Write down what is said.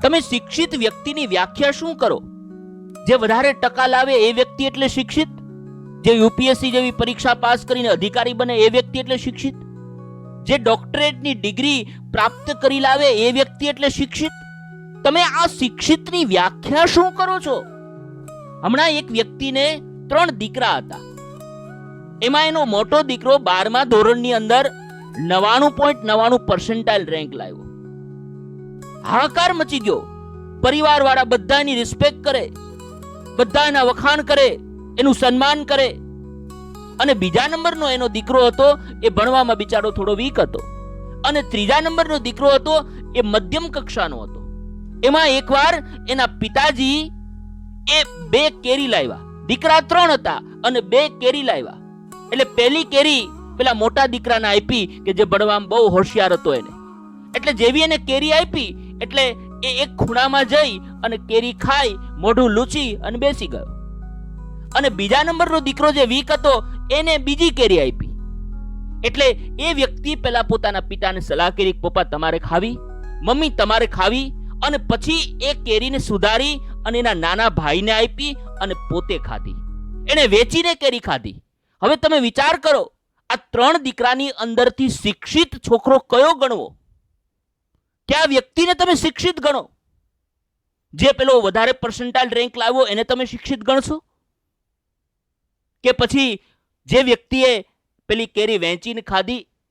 તમે શિક્ષિત વ્યક્તિની વ્યાખ્યા શું કરો? જે વધારે ટકા લાવે એ વ્યક્તિ એટલે શિક્ષિત? જે યુપીએસસી જેવી પરીક્ષા પાસ કરીને અધિકારી બને એ વ્યક્તિ એટલે શિક્ષિત? જે ડોક્ટરેટની ડિગ્રી પ્રાપ્ત કરી લાવે એ વ્યક્તિ એટલે શિક્ષિત? તમે આ શિક્ષિતની વ્યાખ્યા શું કરો છો? હમણાં એક વ્યક્તિને 3 દીકરા હતા. એમાં એનો મોટો દીકરો 12મા ધોરણની અંદર 99.99% રેન્ક લાવ્યો. હાહાકાર મચી ગયો. પરિવાર વાળા બધાની રિસ્પેક્ટ કરે, બધાના વખાણ કરે, એનું સન્માન કરે. અને બીજા નંબરનો એનો દીકરો હતો એ ભણવામાં બિચારો થોડો વીક હતો. અને 3જા નંબરનો દીકરો હતો એ મધ્યમ કક્ષાનો હતો. એમાં એકવાર એના પિતાજી એ 2 કેરી લાવ્યા. દીકરા 3 હતા અને 2 કેરી લાવ્યા. એટલે પહેલી કેરી પેલા મોટા દીકરાને આપી કે જે ભણવામાં બહુ હોશિયાર હતો એને. એટલે જેવી એને કેરી આપી એટલે એ એક ખૂણામાં જઈ અને કેરી ખાઈ મોઢું લૂછી અને બેસી ગયો. અને બીજા નંબરનો દીકરો જે વીક હતો એને બીજી કેરી આપી. એટલે એ વ્યક્તિ પેલા પોતાના પિતાને સલાહ કરી, પપ્પા તમારે ખાવી, મમ્મી તમારે ખાવી. અને પછી એ કેરીને સુધારી અને એના નાના ભાઈને આપી અને પોતે ખાધી. એને વેચીને કેરી ખાધી. હવે તમે વિચાર કરો, આ 3 દીકરાની અંદરથી શિક્ષિત છોકરો કયો ગણવો? કયા વ્યક્તિને તમે શિક્ષિત ગણો? જે પેલો વધારે પર્સન્ટાઇલ રેન્ક લાવ્યો એને તમે શિક્ષિત ગણશો? કે પછી જે વ્યક્તિએ પેલી કેરી વેચીને ખાધી